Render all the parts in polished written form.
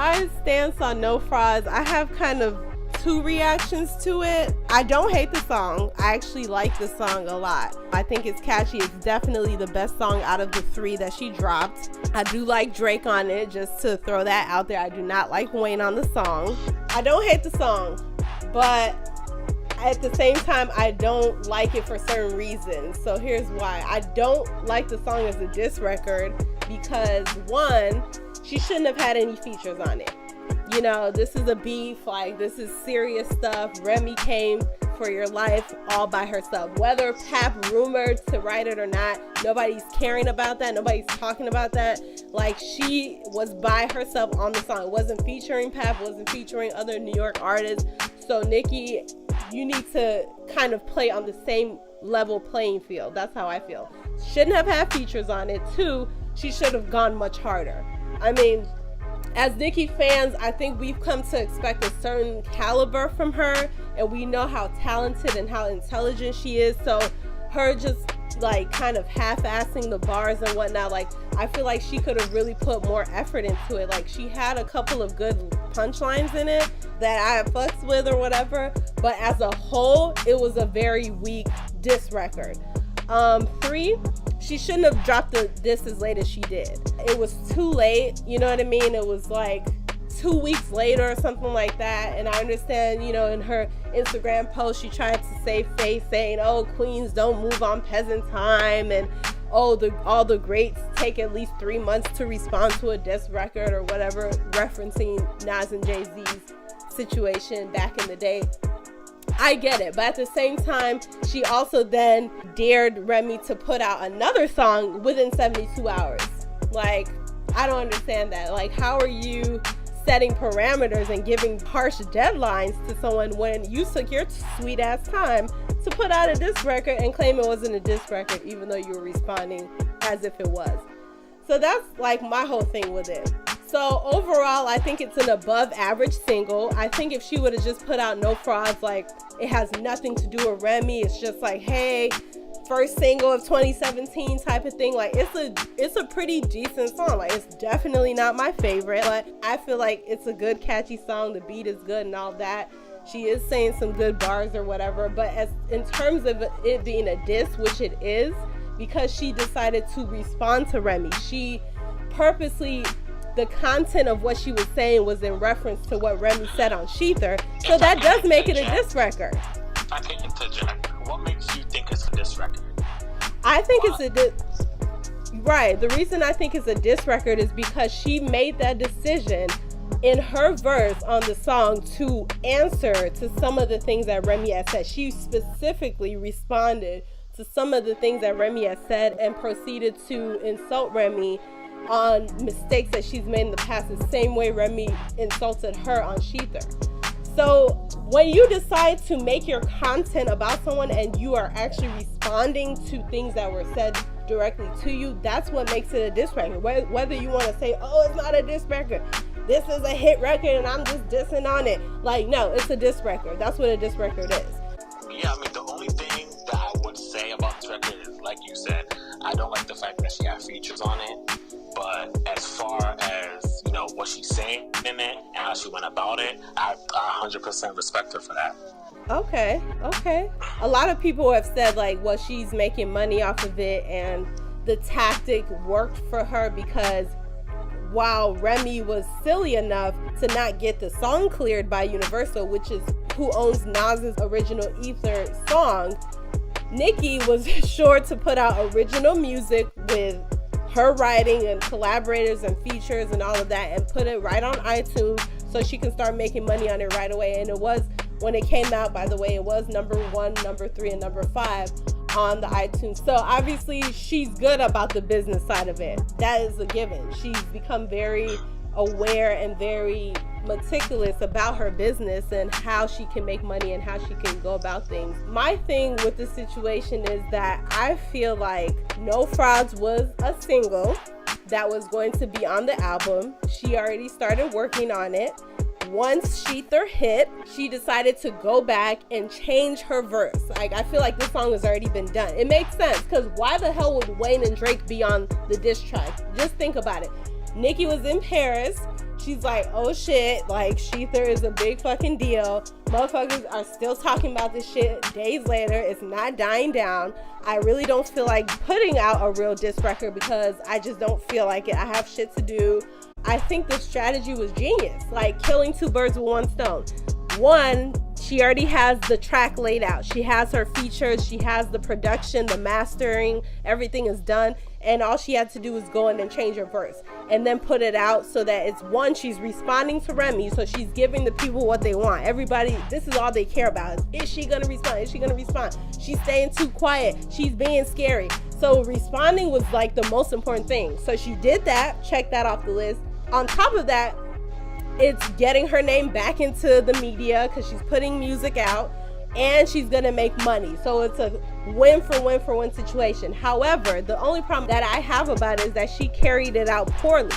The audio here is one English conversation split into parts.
my stance on No Frauds, I have kind of two reactions to it. I don't hate the song. I actually like the song a lot. I think it's catchy. It's definitely the best song out of the 3 that she dropped. I do like Drake on it, just to throw that out there. I do not like Wayne on the song. I don't hate the song, but at the same time, I don't like it for certain reasons. So here's why. I don't like the song as a diss record because, one, she shouldn't have had any features on it. You know, this is a beef, like this is serious stuff. Remy came for your life all by herself. Whether Pap rumored to write it or not, nobody's caring about that. Nobody's talking about that. Like, she was by herself on the song. It wasn't featuring Pap, it wasn't featuring other New York artists. So Nicki, you need to kind of play on the same level playing field. That's how I feel. Shouldn't have had features on it. 2, she should have gone much harder. I mean, as Nicki fans, I think we've come to expect a certain caliber from her, and we know how talented and how intelligent she is. So her just like kind of half-assing the bars and whatnot, like I feel like she could have really put more effort into it. Like, she had a couple of good punchlines in it that I fucks with or whatever, but as a whole, it was a very weak diss record. 3, she shouldn't have dropped the diss as late as she did. It was too late, you know what I mean? It was like 2 weeks later or something like that. And I understand, you know, in her Instagram post, she tried to save face, saying, oh, queens don't move on peasant time, and oh, all the greats take at least 3 months to respond to a diss record or whatever, referencing Nas and Jay-Z's situation back in the day. I get it, but at the same time, she also then dared Remy to put out another song within 72 hours. Like, I don't understand that. Like, how are you setting parameters and giving harsh deadlines to someone when you took your sweet ass time to put out a diss record and claim it wasn't a diss record, even though you were responding as if it was? So that's like my whole thing with it. So overall, I think it's an above average single. I think if she would have just put out No Frauds, like, it has nothing to do with Remy. It's just like, hey, first single of 2017 type of thing. Like, it's a pretty decent song. Like, it's definitely not my favorite, but I feel like it's a good catchy song. The beat is good and all that. She is saying some good bars or whatever, but as in terms of it being a diss, which it is, because she decided to respond to Remy, she purposely, the content of what she was saying was in reference to what Remy said on Sheether. So that does make it a diss record. I can interject. What makes you think it's a diss record? I think it's a diss. Right. The reason I think it's a diss record is because she made that decision in her verse on the song to answer to some of the things that Remy had said. She specifically responded to some of the things that Remy had said and proceeded to insult Remy on mistakes that she's made in the past, the same way Remy insulted her on Sheether. So when you decide to make your content about someone and you are actually responding to things that were said directly to you, that's what makes it a diss record. Whether you want to say, oh, it's not a diss record, this is a hit record and I'm just dissing on it. Like, no, it's a diss record. That's what a diss record is. Yeah, I mean, the only thing that I would say about this record is, like you said, I don't like the fact that she had features on it. But as far as, you know, what she's saying in it and how she went about it, I 100% respect her for that. Okay. A lot of people have said, like, well, she's making money off of it, and the tactic worked for her because while Remy was silly enough to not get the song cleared by Universal, which is who owns Nas's original Ether song, Nicki was sure to put out original music with her writing and collaborators and features and all of that, and put it right on iTunes so she can start making money on it right away. And it was, when it came out, by the way, it was number 1, number 3, and number 5 on the iTunes. So obviously she's good about the business side of it. That is a given. She's become very aware and very meticulous about her business and how she can make money and how she can go about things. My thing with the situation is that I feel like No Frauds was a single that was going to be on the album. She already started working on it. Once Sheether hit, she decided to go back and change her verse. Like, I feel like this song has already been done. It makes sense, because why the hell would Wayne and Drake be on the diss track? Just think about it. Nicki was in Paris. she's like, oh shit, like Shether is a big fucking deal. Motherfuckers are still talking about this shit days later. It's not dying down. I really don't feel like putting out a real diss record because I just don't feel like it. I have shit to do. I think the strategy was genius, like killing two birds with one stone. One, she already has the track laid out. She has her features, she has the production, the mastering, everything is done. And all she had to do was go in and change her verse and then put it out so that it's one, she's responding to Remy. So she's giving the people what they want. Everybody, this is all they care about. Is she gonna respond? Is she gonna respond? She's staying too quiet. She's being scary. So responding was like the most important thing. So she did that, check that off the list. On top of that, it's getting her name back into the media because she's putting music out and she's gonna make money. So it's a win for win situation. However, the only problem that I have about it is that she carried it out poorly.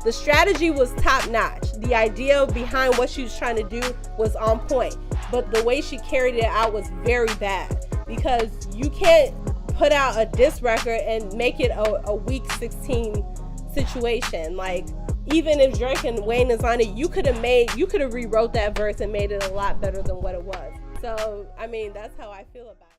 The strategy was top notch. The idea behind what she was trying to do was on point, but the way she carried it out was very bad because you can't put out a diss record and make it a week 16 situation. Like, even if Drake and Wayne is on it, you could have rewrote that verse and made it a lot better than what it was. So, I mean, that's how I feel about it.